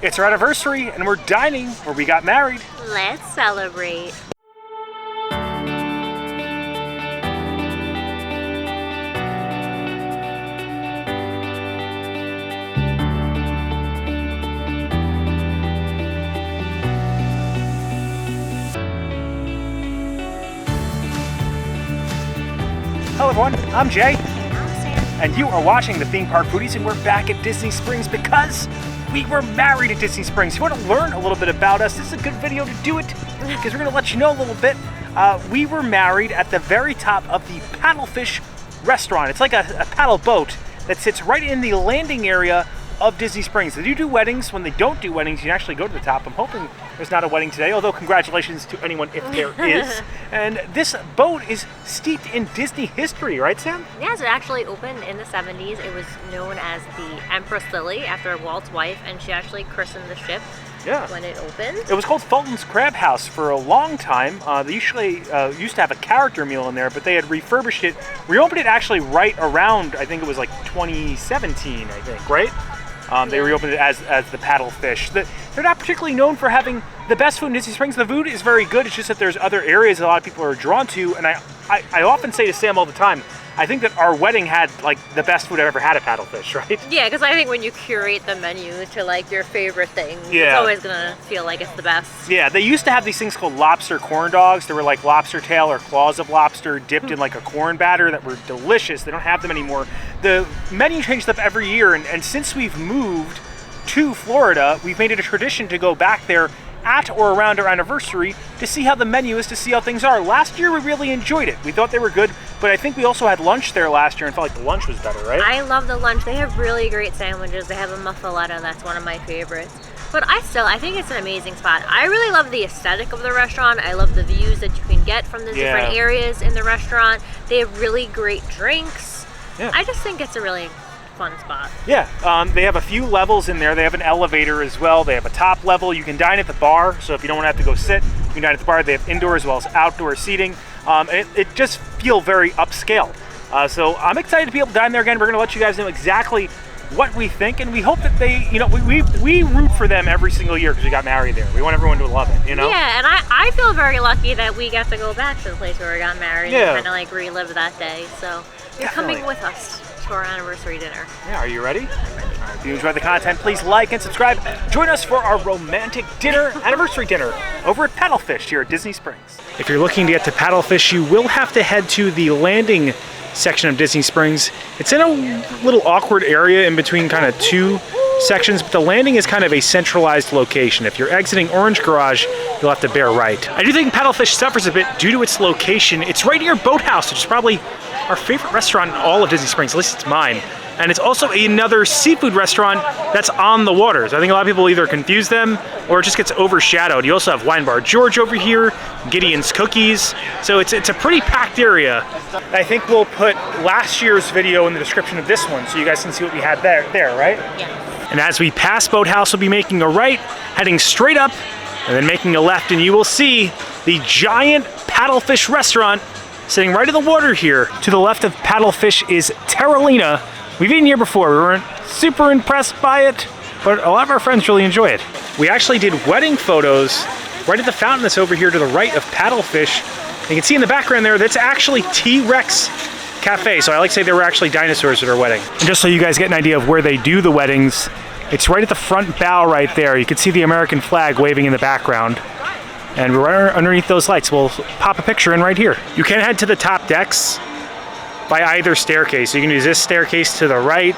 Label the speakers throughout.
Speaker 1: It's our anniversary and we're dining where we got married.
Speaker 2: Let's celebrate.
Speaker 1: Hello everyone, I'm Jay.
Speaker 2: And I'm Sam.
Speaker 1: And you are watching the Theme Park Foodies, and we're back at Disney Springs because we were married at Disney Springs. If you want to learn a little bit about us, this is a good video to do it because we're going to let you know a little bit. We were married at the very top of the Paddlefish Restaurant. It's like a paddle boat that sits right in the landing area of Disney Springs. They do weddings. When they don't do weddings, you can actually go to the top. I'm hoping there's not a wedding today, although congratulations to anyone if there is. And this boat is steeped in Disney history, right, Sam?
Speaker 2: Yes, it actually opened in the 70s. It was known as the Empress Lily after Walt's wife, and she actually christened the ship when it opened.
Speaker 1: It was called Fulton's Crab House for a long time. They usually used to have a character meal in there, but they had refurbished it. Reopened it actually right around, I think it was like 2017, I think, right? They reopened it as the Paddlefish. They're not particularly known for having the best food in Disney Springs. The food is very good. It's just that there's other areas that a lot of people are drawn to. And I often say to Sam all the time, I think that our wedding had like the best food I've ever had at Paddlefish, right?
Speaker 2: Yeah, because I think when you curate the menu to like your favorite thing, it's always gonna feel like it's the best.
Speaker 1: Yeah, they used to have these things called lobster corn dogs. They were like lobster tail or claws of lobster dipped in like a corn batter that were delicious. They don't have them anymore. The menu changed up every year, and since we've moved to Florida, we've made it a tradition to go back there at or around our anniversary to see how the menu is, to see how things are. Last year we really enjoyed it. We thought they were good, but I think we also had lunch there last year and felt like the lunch was better, right?
Speaker 2: I love the lunch. They have really great sandwiches. They have a muffaletta, that's one of my favorites. But I think it's an amazing spot. I really love the aesthetic of the restaurant. I love the views that you can get from the different areas in the restaurant. They have really great drinks. Yeah. I just think it's a really fun spot. Yeah,
Speaker 1: they have a few levels in there. They have an elevator as well. They have a top level. You can dine at the bar, so if you don't want to have to go sit, you can dine at the bar. They have indoor as well as outdoor seating. It just feels very upscale. So I'm excited to be able to dine there again. We're going to let you guys know exactly what we think, and we hope that they, we root for them every single year because we got married there. We want everyone to love it,
Speaker 2: Yeah, and I feel very lucky that we get to go back to the place where we got married and kind of like relive that day. So you're coming with us to our anniversary dinner.
Speaker 1: Yeah, are you ready? I'm ready. All right, if you enjoyed the content, please like and subscribe. Join us for our romantic dinner, anniversary dinner, over at Paddlefish here at Disney Springs. If you're looking to get to Paddlefish, you will have to head to the landing section of Disney Springs. It's in a little awkward area in between kind of two sections, but the landing is kind of a centralized location. If you're exiting Orange Garage, you'll have to bear right. I do think Paddlefish suffers a bit due to its location. It's right near Boathouse, which is probably our favorite restaurant in all of Disney Springs, at least it's mine. And it's also another seafood restaurant that's on the water. So I think a lot of people either confuse them or it just gets overshadowed. You also have Wine Bar George over here, Gideon's Cookies. So it's a pretty packed area. I think we'll put last year's video in the description of this one so you guys can see what we had there, right?
Speaker 2: Yeah.
Speaker 1: And as we pass Boathouse, we'll be making a right, heading straight up, and then making a left, and you will see the giant Paddlefish Restaurant sitting right in the water here. To the left of Paddlefish is Terralina. We've eaten here before. We weren't super impressed by it, but a lot of our friends really enjoy it. We actually did wedding photos right at the fountain that's over here to the right of Paddlefish. You can see in the background there, that's actually T-Rex Cafe. So I like to say there were actually dinosaurs at our wedding. And just so you guys get an idea of where they do the weddings, it's right at the front bow right there. You can see the American flag waving in the background. And we're right underneath those lights. We'll pop a picture in right here. You can head to the top decks by either staircase. So you can use this staircase to the right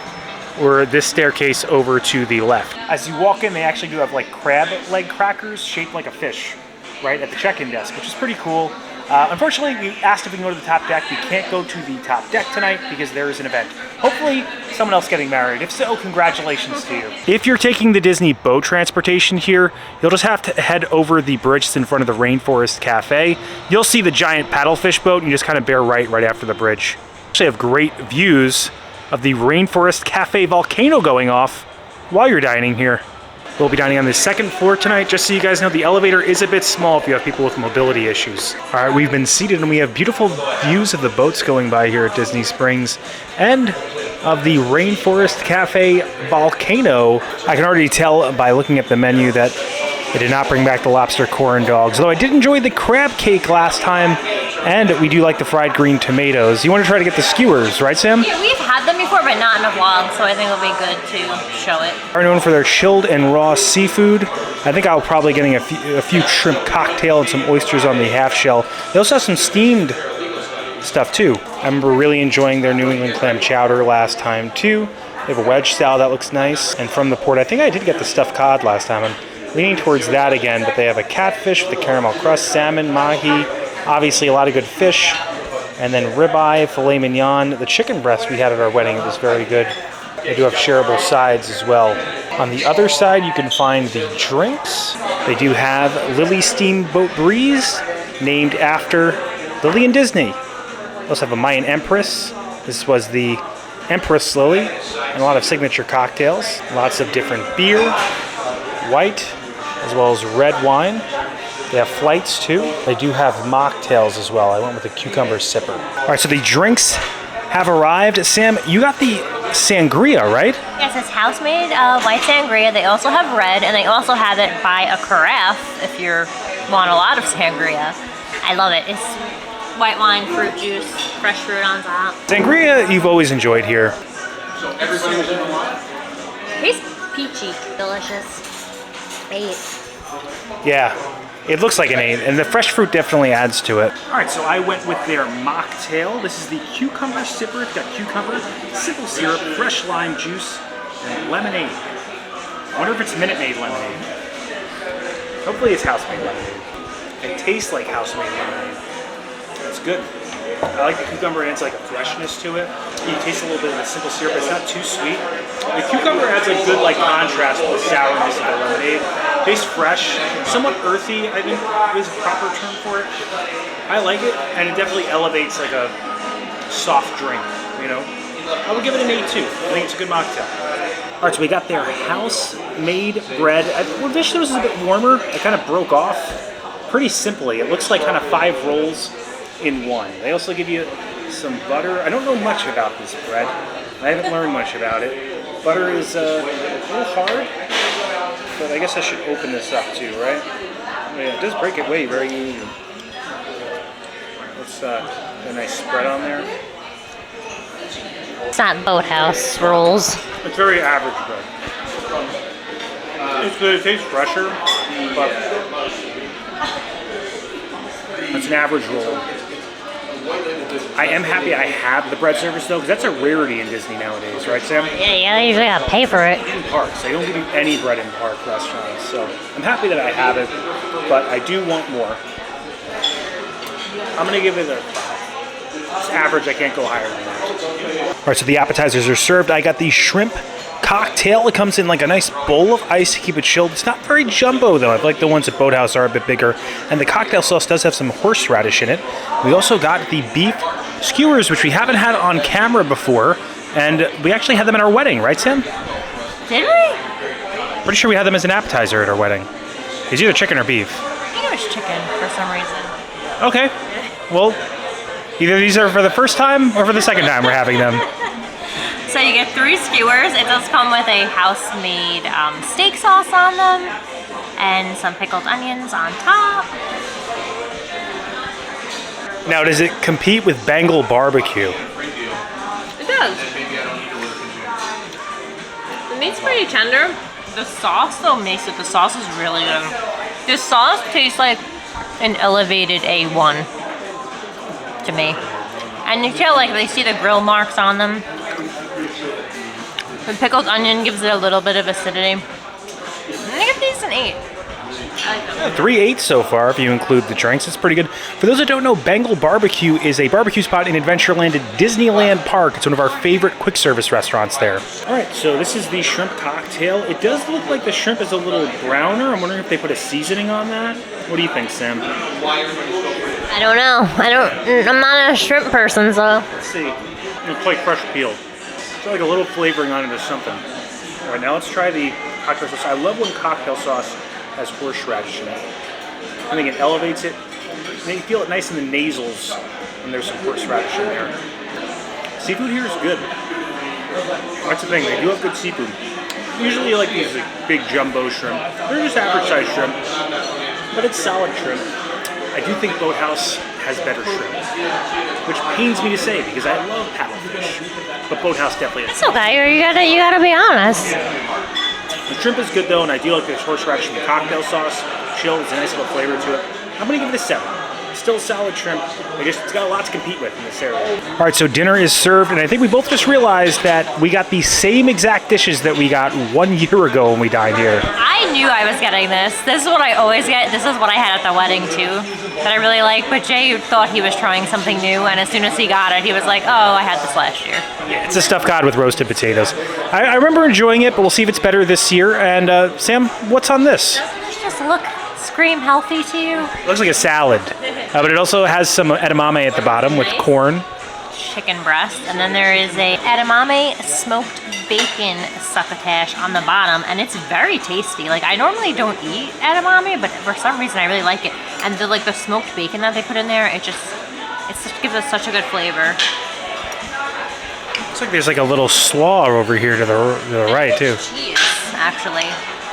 Speaker 1: or this staircase over to the left. As you walk in, they actually do have like crab leg crackers shaped like a fish right at the check-in desk, which is pretty cool. Unfortunately, we asked if we can go to the top deck. We can't go to the top deck tonight because there is an event. Hopefully, someone else getting married. If so, congratulations to you. If you're taking the Disney boat transportation here, you'll just have to head over the bridge that's in front of the Rainforest Cafe. You'll see the giant Paddlefish boat, and you just kind of bear right after the bridge. Actually have great views of the Rainforest Cafe volcano going off while you're dining here. We'll be dining on the second floor tonight. Just so you guys know, the elevator is a bit small if you have people with mobility issues. All right, we've been seated and we have beautiful views of the boats going by here at Disney Springs. And of the Rainforest Cafe Volcano. I can already tell by looking at the menu that they did not bring back the lobster corn dogs, although I did enjoy the crab cake last time, and we do like the fried green tomatoes. You want to try to get the skewers, right, Sam?
Speaker 2: Yeah, we've had them before, but not in a vlog, so I think it'll be good to show it.
Speaker 1: Are known for their chilled and raw seafood. I think I'll probably getting a few shrimp cocktail and some oysters on the half shell. They also have some steamed stuff too. I remember really enjoying their New England clam chowder last time too. They have a wedge style that looks nice. And from the port, I think I did get the stuffed cod last time. I'm leaning towards that again, but they have a catfish with a caramel crust, salmon, mahi, obviously a lot of good fish, and then ribeye, filet mignon. The chicken breast we had at our wedding was very good. They do have shareable sides as well. On the other side, you can find the drinks. They do have Lily Steamboat Breeze, named after Lily and Disney. They also have a Mayan Empress. This was the Empress Lily, and a lot of signature cocktails. Lots of different beer, white, as well as red wine. They have flights too. They do have mocktails as well. I went with the cucumber sipper. All right, so the drinks have arrived. Sam, you got the sangria, right?
Speaker 2: Yes, it's house-made white sangria. They also have red, and they also have it by a carafe if you want a lot of sangria. I love it. It's white wine, fruit juice, fresh fruit on top.
Speaker 1: Sangria you've always enjoyed here.
Speaker 2: Tastes peachy. Delicious. 8.
Speaker 1: Yeah, it looks like an 8, and the fresh fruit definitely adds to it. All right, so I went with their mocktail. This is the cucumber sipper. It's got cucumber, simple syrup, fresh lime juice, and lemonade. I wonder if it's Minute Maid lemonade. Hopefully it's house-made lemonade. It tastes like house-made lemonade. It's good. I like the cucumber, and it's like a freshness to it. You taste a little bit of the simple syrup. It's not too sweet. The cucumber adds a good like contrast with the sourness of the lemonade. Tastes fresh, somewhat earthy, I think is a proper term for it. I like it, and it definitely elevates like a soft drink, you know? I would give it an 8 too. I think it's a good mocktail. All right, so we got their house-made bread. I wish this was a bit warmer. It kind of broke off pretty simply. It looks like kind of 5 rolls in one. They also give you some butter. I don't know much about this bread. I haven't learned much about it. Butter is a little hard, but I guess I should open this up too, right? Oh, yeah, it does break it way very easy. Let's a nice spread on there.
Speaker 2: It's not boathouse rolls.
Speaker 1: It's very average bread. It's good. It tastes fresher, but it's an average roll. I am happy I have the bread service though, because that's a rarity in Disney nowadays, right, Sam?
Speaker 2: Yeah, they usually gotta pay for it.
Speaker 1: In parks, they don't give you any bread in park restaurants, so I'm happy that I have it, but I do want more. I'm gonna give it a 5. It's average. I can't go higher than that. All right, so the appetizers are served. I got the shrimp cocktail. It comes in like a nice bowl of ice to keep it chilled. It's not very jumbo though. I feel like the ones at Boathouse are a bit bigger. And the cocktail sauce does have some horseradish in it. We also got the beef skewers, which we haven't had on camera before. And we actually had them at our wedding, right, Sam?
Speaker 2: Did we?
Speaker 1: Pretty sure we had them as an appetizer at our wedding. It's either chicken or beef.
Speaker 2: I think it was chicken for some reason.
Speaker 1: Okay. Well, either these are for the first time or for the second time we're having them.
Speaker 2: So you get 3 skewers. It does come with a house-made steak sauce on them and some pickled onions on top.
Speaker 1: Now, does it compete with Bengal barbecue?
Speaker 2: It does. The meat's pretty tender. The sauce though makes it. The sauce is really good. This sauce tastes like an elevated A1 to me. And you feel like they see the grill marks on them. The pickled onion gives it a little bit of acidity. I'm gonna give these an 8. I like them.
Speaker 1: 3 8 so far, if you include the drinks. It's pretty good. For those that don't know, Bengal Barbecue is a barbecue spot in Adventureland at Disneyland Park. It's one of our favorite quick service restaurants there. All right, so this is the shrimp cocktail. It does look like the shrimp is a little browner. I'm wondering if they put a seasoning on that. What do you think, Sam?
Speaker 2: I don't know. I'm not a shrimp person, so.
Speaker 1: Let's see. It's like fresh peeled. It's like a little flavoring on it or something. All right, now let's try the cocktail sauce. I love when cocktail sauce has horseradish in it. I think it elevates it. And you feel it nice in the nasals when there's some horseradish in there. Seafood here is good. That's the thing, they do have good seafood. Usually like these big jumbo shrimp. They're just average sized shrimp, but it's solid shrimp. I do think Boathouse has better shrimp, which pains me to say because I love paddlefish, but Boathouse definitely has.
Speaker 2: It's okay, you gotta be honest.
Speaker 1: The shrimp is good though, and I do like this horseradish and the cocktail sauce. Chill, there's a nice little flavor to it. I'm gonna give it a 7. Still solid shrimp. It's got a lot to compete with in this area. All right, so dinner is served, and I think we both just realized that we got the same exact dishes that we got 1 year ago when we dined here.
Speaker 2: I knew I was getting this. This is what I always get. This is what I had at the wedding too, that I really like. But Jay thought he was trying something new, and as soon as he got it, he was like, "Oh, I had this last year."
Speaker 1: Yeah, it's a stuffed cod with roasted potatoes. I remember enjoying it, but we'll see if it's better this year. And Sam, what's on this?
Speaker 2: Doesn't this just scream healthy to you?
Speaker 1: Looks like a salad, but it also has some edamame at the bottom with corn.
Speaker 2: Chicken breast, and then there is a edamame smoked bacon succotash on the bottom, and it's very tasty. Like, I normally don't eat edamame, but for some reason I really like it. And the smoked bacon that they put in there, it gives us such a good flavor.
Speaker 1: Looks like there's like a little slaw over here to the right too.
Speaker 2: Cheese, actually.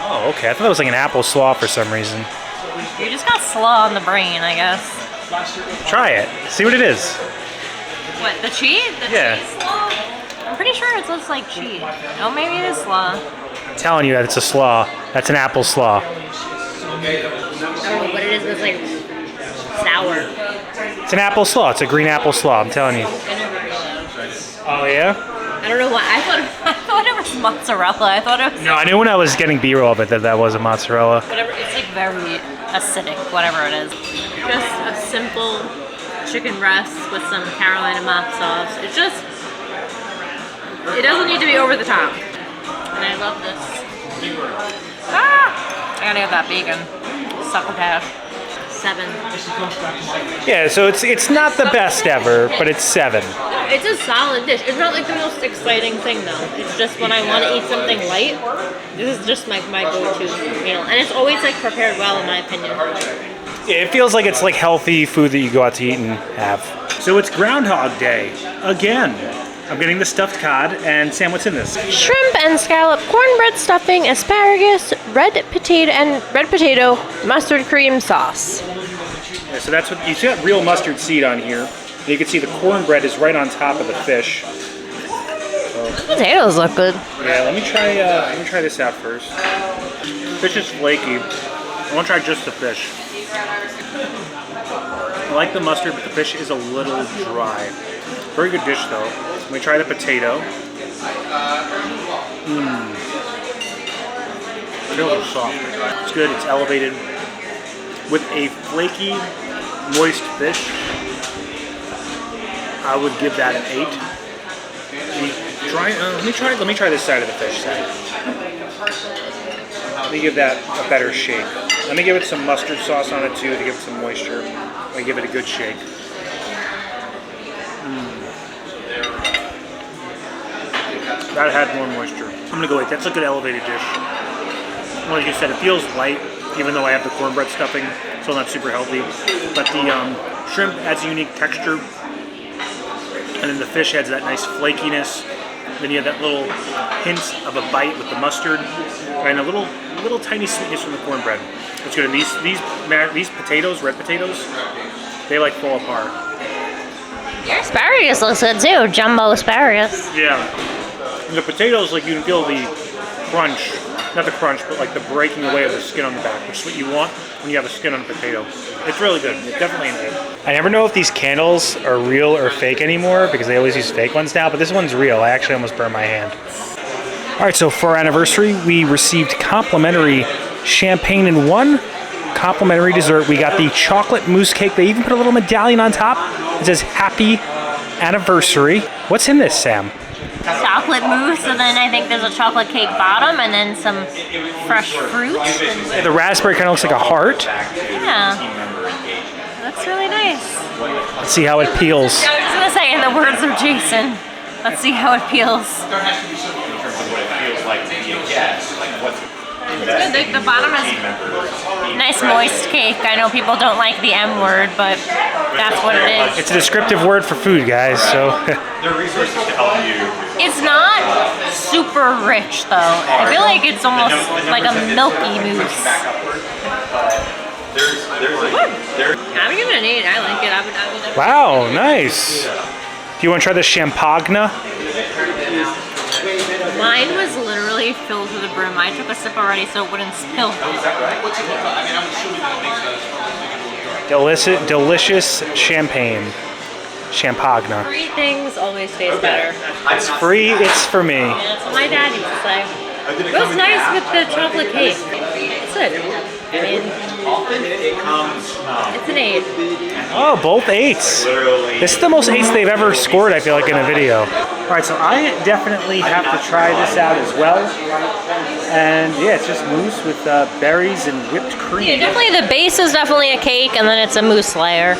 Speaker 1: Oh, okay. I thought it was like an apple slaw for some reason.
Speaker 2: You just got slaw on the brain, I guess.
Speaker 1: Try it. See what it is.
Speaker 2: What, the cheese?
Speaker 1: Yeah.
Speaker 2: Cheese slaw? I'm pretty sure it looks like cheese. Oh, maybe it is slaw.
Speaker 1: I'm telling you that it's a slaw. That's an apple slaw.
Speaker 2: I don't know what it is. It's like sour.
Speaker 1: It's an apple slaw. It's a green apple slaw. I'm telling you. Oh yeah?
Speaker 2: I don't know why. I thought it was mozzarella. I thought it was.
Speaker 1: No, I knew when I was getting B-roll of it that was a mozzarella.
Speaker 2: Whatever. It's like very acidic. Whatever it is. Just a simple chicken breast with some Carolina mop sauce. It doesn't need to be over the top. And I love this. I gotta get that bacon. Succotash. 7.
Speaker 1: Yeah, so it's not the best ever, but it's 7.
Speaker 2: It's a solid dish. It's not like the most exciting thing though. It's just when I want to eat something light, this is just my go-to meal. And it's always like prepared well in my opinion.
Speaker 1: Yeah, it feels like it's like healthy food that you go out to eat and have. So it's Groundhog Day again. I'm getting the stuffed cod, and Sam, what's in this?
Speaker 2: Shrimp and scallop, cornbread stuffing, asparagus, red potato, mustard cream sauce.
Speaker 1: Yeah, so that's what you see. That real mustard seed on here. And you can see the cornbread is right on top of the fish.
Speaker 2: The potatoes look good.
Speaker 1: Yeah, let me try this out first. Fish is flaky. I want to try just the fish. I like the mustard, but the fish is a little dry. Very good dish though. Let me try the potato. Potatoes are soft. It's good. It's elevated with a flaky, moist fish. I would give that an 8. Let me try this side of the fish side. Let me give that a better shake. Let me give it some mustard sauce on it too to give it some moisture. Let me give it a good shake. That had more moisture. I'm gonna go with that's a good elevated dish. Like you said, it feels light, even though I have the cornbread stuffing, so not super healthy. But the shrimp adds a unique texture, and then the fish adds that nice flakiness. Then you have that little hint of a bite with the mustard, and a little tiny sweetness from the cornbread. It's good. And these potatoes, red potatoes, they like fall apart.
Speaker 2: Your asparagus looks good too, jumbo asparagus.
Speaker 1: Yeah. And the potatoes, like you can feel the crunch, not the crunch, but like the breaking away of the skin on the back, which is what you want when you have a skin on a potato. It's really good. It's definitely an 8. I never know if these candles are real or fake anymore because they always use fake ones now, but this one's real. I actually almost burned my hand. All right, so for our anniversary, we received complimentary champagne and 1 complimentary dessert. We got the chocolate mousse cake. They even put a little medallion on top. It says happy anniversary. What's in this, Sam?
Speaker 2: Chocolate mousse, and then I think there's a chocolate cake bottom, and then some fresh fruit.
Speaker 1: The raspberry kind of looks like a heart.
Speaker 2: Yeah, looks really nice.
Speaker 1: Let's see how it peels.
Speaker 2: I was gonna say, in the words of Jason, let's see how it peels. It's good. The bottom is nice moist cake. I know people don't like the M word, but That's what it is.
Speaker 1: It's a descriptive word for food, guys, so.
Speaker 3: There are resources to help you.
Speaker 2: It's not super rich though. I feel like it's almost like a milky mousse. I'm giving it an 8. I like it. I would
Speaker 1: Wow, nice. Do you want to try the champagne?
Speaker 2: Mine was literally filled to the brim. I took a sip already so it wouldn't spill.
Speaker 1: Delicious champagne. Champagne.
Speaker 2: Free things always taste better.
Speaker 1: It's free, it's for me.
Speaker 2: Yeah, that's what my dad used to say. It was nice with the chocolate cake. It's good. I mean, it's an 8.
Speaker 1: Oh, both 8s. This is the most 8s they've ever scored, I feel like, in a video. All right, so I definitely have to try this out as well. And yeah, it's just mousse with berries and whipped cream.
Speaker 2: Yeah, definitely the base is definitely a cake and then it's a mousse layer.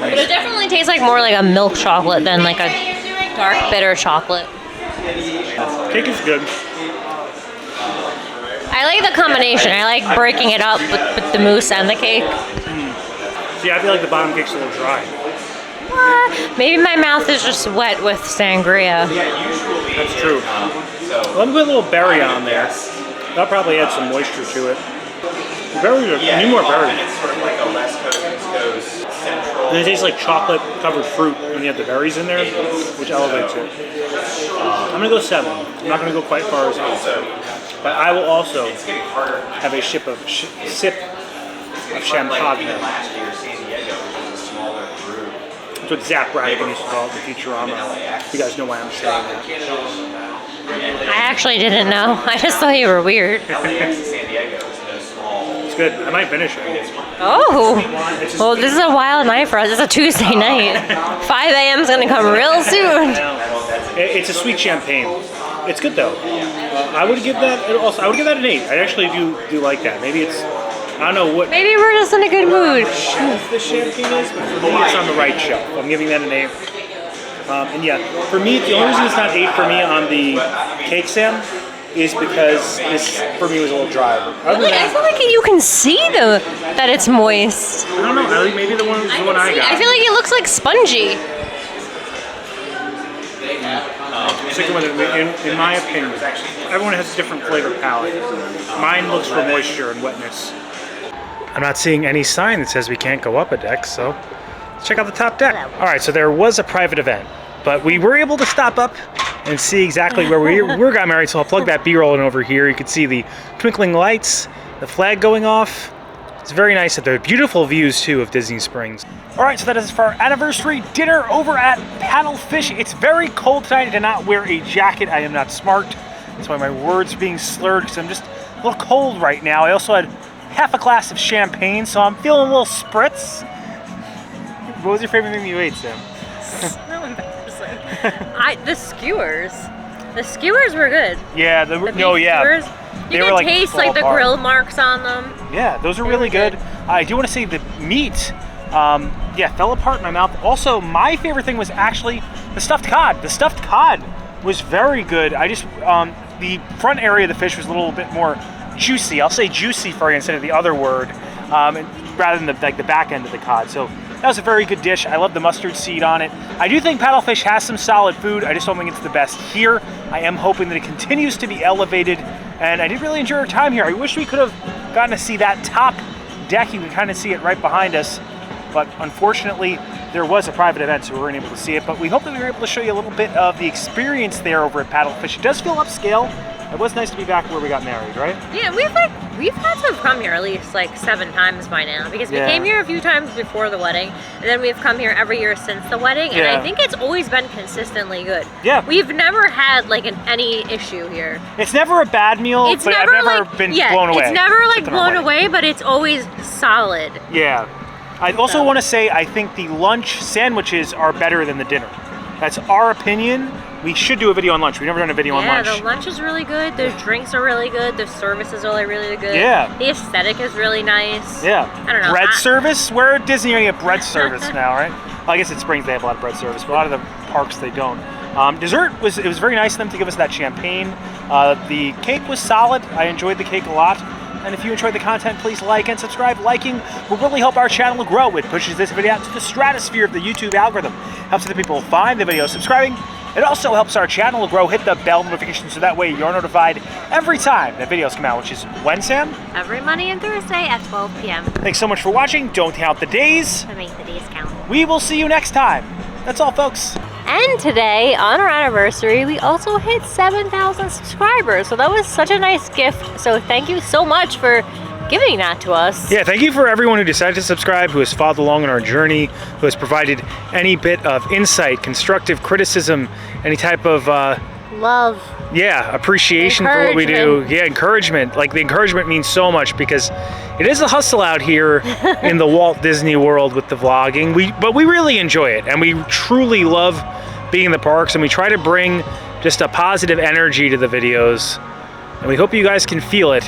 Speaker 2: But it definitely tastes like more like a milk chocolate than like a dark bitter chocolate.
Speaker 1: Cake is good.
Speaker 2: I like the combination. I like breaking it up with the mousse and the cake.
Speaker 1: See, I feel like the bottom cake's a little dry.
Speaker 2: Maybe my mouth is just wet with sangria.
Speaker 1: That's true. Let me put a little berry on there. That'll probably add some moisture to it. The berries are, I need more berries. And it tastes like chocolate-covered fruit when you have the berries in there, which elevates it. I'm gonna go 7. I'm not gonna go quite far as 8. But I will also have a sip of champagne. That's what Zach Branigan used to call it, the Futurama. You guys know why I'm saying that.
Speaker 2: I actually didn't know. I just thought you were weird.
Speaker 1: It's good. I might finish it.
Speaker 2: Oh, well, this is a wild night for us. It's a Tuesday night. 5 a.m. is going to come real soon.
Speaker 1: It's a sweet champagne. It's good though. I would give that. Also, I would give that an 8. I actually do like that. Maybe it's. I don't know what.
Speaker 2: Maybe we're just in a good mood.
Speaker 1: The champagne is, but for me, it's on the right shelf. I'm giving that an 8. And yeah, for me, the only reason it's not 8 for me on the cake Sam is because this for me was a little dry.
Speaker 2: Really? I feel like you can see that it's moist.
Speaker 1: I don't know. I think maybe the one I got.
Speaker 2: I feel like it looks like spongy.
Speaker 1: In my opinion, everyone has a different flavor palette. Mine looks for moisture and wetness. I'm not seeing any sign that says we can't go up a deck, so let's check out the top deck. All right, so there was a private event, but we were able to stop up and see exactly where we got married, so I'll plug that B-roll in over here. You can see the twinkling lights, the flag going off. It's very nice at the beautiful views, too, of Disney Springs. All right, so that is for our anniversary dinner over at Paddlefish. It's very cold tonight. I did not wear a jacket. I am not smart. That's why my words are being slurred, because I'm just a little cold right now. I also had half a glass of champagne, so I'm feeling a little spritz. What was your favorite thing that you ate, Sam?
Speaker 2: So embarrassing. The skewers. The skewers were good.
Speaker 1: Yeah, the beef skewers.
Speaker 2: You can taste like the grill marks on them.
Speaker 1: Yeah, those are really good. I do want to say the meat, fell apart in my mouth. Also, my favorite thing was actually the stuffed cod. The stuffed cod was very good. I just, the front area of the fish was a little bit more juicy. I'll say juicy for you instead of the other word, rather than the back end of the cod. So that was a very good dish. I love the mustard seed on it. I do think Paddlefish has some solid food. I just don't think it's the best here. I am hoping that it continues to be elevated, and I did really enjoy our time here. I wish we could have gotten to see that top deck. You can kind of see it right behind us, but unfortunately there was a private event, so we weren't able to see it. But we hope that we were able to show you a little bit of the experience there over at Paddlefish. It does feel upscale. It was nice to be back where we got married, right?
Speaker 2: Yeah, we've had to come here at least like 7 times by now, because we came here a few times before the wedding, and then we've come here every year since the wedding, and I think it's always been consistently good. Yeah. We've never had like any issue here.
Speaker 1: It's never a bad meal, I've never been blown away.
Speaker 2: It's never like blown away, but it's always solid.
Speaker 1: Yeah. I also want to say I think the lunch sandwiches are better than the dinner. That's our opinion. We should do a video on lunch. We've never done a video on lunch.
Speaker 2: Yeah, the lunch is really good. The drinks are really good. The service is really good.
Speaker 1: Yeah.
Speaker 2: The aesthetic is really nice.
Speaker 1: Yeah.
Speaker 2: I don't know.
Speaker 1: Bread service? We're at Disney, you're going to get bread service now, right? Well, I guess at Springs they have a lot of bread service, but a lot of the parks they don't. Dessert, it was very nice of them to give us that champagne. The cake was solid. I enjoyed the cake a lot. And if you enjoyed the content, please like and subscribe. Liking will really help our channel grow. It pushes this video out to the stratosphere of the YouTube algorithm. Helps other people find the video. Subscribing, it also helps our channel grow. Hit the bell notification so that way you're notified every time that videos come out, which is when, Sam?
Speaker 2: Every Monday and Thursday at 12 p.m.
Speaker 1: Thanks so much for watching. Don't count the days.
Speaker 2: to make the days count.
Speaker 1: We will see you next time. That's all, folks.
Speaker 2: And today, on our anniversary, we also hit 7,000 subscribers. So that was such a nice gift. So thank you so much for giving that to us.
Speaker 1: Yeah, thank you for everyone who decided to subscribe, who has followed along in our journey, who has provided any bit of insight, constructive criticism, any type of
Speaker 2: Love.
Speaker 1: yeah, appreciation for what we do. Yeah, encouragement. Like, the encouragement means so much because it is a hustle out here in the Walt Disney World with the vlogging. But we really enjoy it, and we truly love being in the parks, and we try to bring just a positive energy to the videos, and we hope you guys can feel it.